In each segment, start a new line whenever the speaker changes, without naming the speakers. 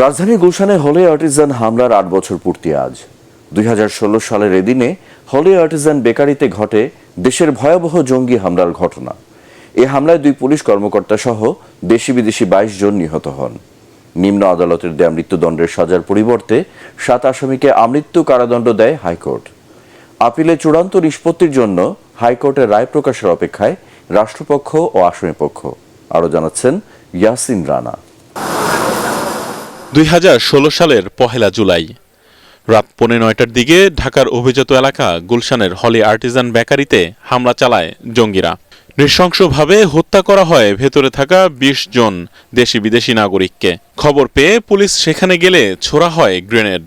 রাজধানীর গুলশানে Holey Artisan হামলার ৮ বছর পূর্তি আজ। ২০১৬ সালের এদিনে হলি আর্টিজান বেকারিতে ঘটে দেশের ভয়াবহ জঙ্গি হামলার ঘটনা। এ হামলায় ২ পুলিশ কর্মকর্তা সহ দেশি বিদেশি ২২ জন নিহত হন। নিম্ন আদালতের দেয়া মৃত্যুদণ্ডের সাজার পরিবর্তে ৭ আসামিকে আমৃত্যু কারাদণ্ড দেয় হাইকোর্ট। আপিলে চূড়ান্ত নিষ্পত্তির জন্য হাইকোর্টের রায় প্রকাশের অপেক্ষায় রাষ্ট্রপক্ষ ও আসামিপক্ষ। আরও জানাচ্ছেন ইয়াসিন রানা।
২০১৬ সালের ১ জুলাই রাত ৯:৩০টার দিকে ঢাকার অভিজাত এলাকা গুলশানের হলি আর্টিজান বেকারিতে হামলা চালায় জঙ্গিরা। নৃশংসভাবে হত্যা করা হয় ভেতরে থাকা ২০ জন দেশি বিদেশি নাগরিককে। খবর পেয়ে পুলিশ সেখানে গেলে ছোড়া হয় গ্রেনেড।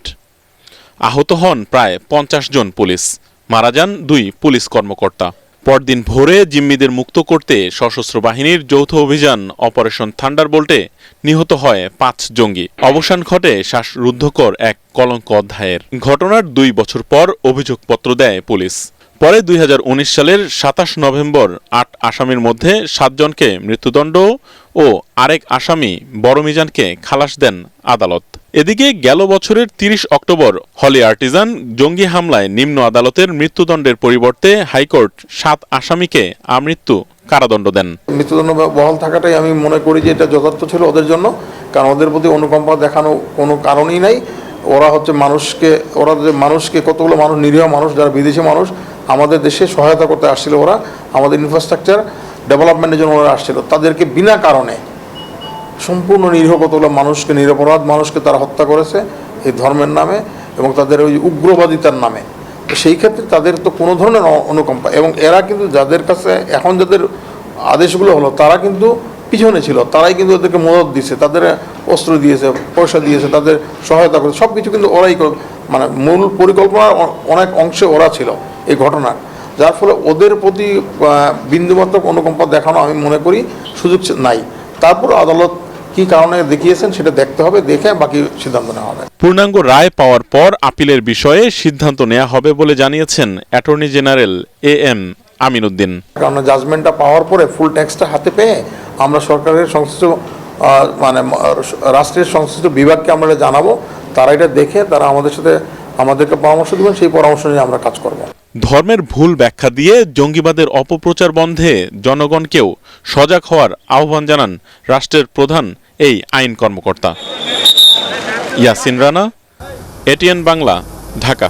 আহত হন প্রায় ৫০ জন পুলিশ, মারা যান ২ পুলিশ কর্মকর্তা। পরদিন ভোরে জিম্মিদের মুক্ত করতে সশস্ত্র বাহিনীর যৌথ অভিযান অপারেশন থান্ডারবোল্টে নিহত হয় ৫ জঙ্গি। অবসান ঘটে শ্বাসরুদ্ধকর এক কলঙ্ক অধ্যায়ের। ঘটনার ২ বছর পর অভিযোগপত্র দেয় পুলিশ। পরে ২০১৯ সালের ২৭ নভেম্বর ৮ আসামির মধ্যে ৭ জনকে মৃত্যুদণ্ড ও আরেক আসামি বড় মিজানকে খালাস দেন আদালত। এদিকে গেল বছরের ৩০ অক্টোবর হলি আর্টিজান জঙ্গি হামলায় নিম্ন আদালতের মৃত্যুদণ্ডের পরিবর্তে হাইকোর্ট ৭ আসামিকে আমৃত্যু কারাদণ্ড দেন।
মৃত্যুদণ্ড বহাল থাকাটাই আমি মনে করি যে এটা যথার্থ ছিল ওদের জন্য, কারণ ওদের প্রতি অনুকম্পা দেখানো কোনো কারণই নাই। ওরা মানুষকে কতগুলো মানুষ, নিরীহ মানুষ যারা বিদেশি মানুষ আমাদের দেশে সহায়তা করতে আসছিল, ওরা আমাদের ইনফ্রাস্ট্রাকচার ডেভেলপমেন্টের জন্য ওরা আসছিল, তাদেরকে বিনা কারণে সম্পূর্ণ নিরীহ কতগুলো মানুষকে, নিরপরাধ মানুষকে তারা হত্যা করেছে এই ধর্মের নামে এবং তাদের ওই উগ্রবাদিতার নামে। তো সেই ক্ষেত্রে তাদের তো কোনো ধরনের অনুকম্পা, এবং এরা কিন্তু যাদের কাছে এখন যাদের আদেশগুলো হলো তারা কিন্তু পিছনে ছিল, তারাই কিন্তু ওদেরকে মদত দিয়েছে, তাদের অস্ত্র দিয়েছে, পয়সা দিয়েছে, তাদের সহায়তা করেছে, সব কিছু কিন্তু ওরাই, মানে মূল পরিকল্পনার অনেক অংশে ওরা ছিল এই ঘটনার, যার ফলে ওদের প্রতি বিন্দুমাত্র অনুকম্পা দেখানো আমি মনে করি সুযোগ নাই। তারপর আদালত কি কারণে দেখিয়েছেন সেটা দেখতে হবে, দেখে বাকি সিদ্ধান্ত নেওয়া হবে।
পূর্ণাঙ্গ রায় পাওয়ার পর আপিলের বিষয়ে সিদ্ধান্ত নেওয়া হবে বলে জানিয়েছেন attorney general AM Amin Uddin.
কারণ জাজমেন্টটা পাওয়ার পরে ফুল টেক্সটটা হাতে পেয়ে আমরা সরকারের সংশ্লিষ্ট রাষ্ট্রের সংশ্লিষ্ট বিভাগকে আমরা জানাবো, তারা এটা দেখে তারা আমাদেরকে পরামর্শ দেবেন, সেই পরামর্শ নিয়ে আমরা কাজ করব।
ধর্মের ভুল ব্যাখ্যা দিয়ে জঙ্গিবাদের অপপ্রচার বন্ধে জনগণকেও সজাগ হওয়ার আহ্বান জানান রাষ্ট্রের প্রধান এই আইন কর্মকর্তা। ইয়াসিন রানা, ATN বাংলা, ঢাকা।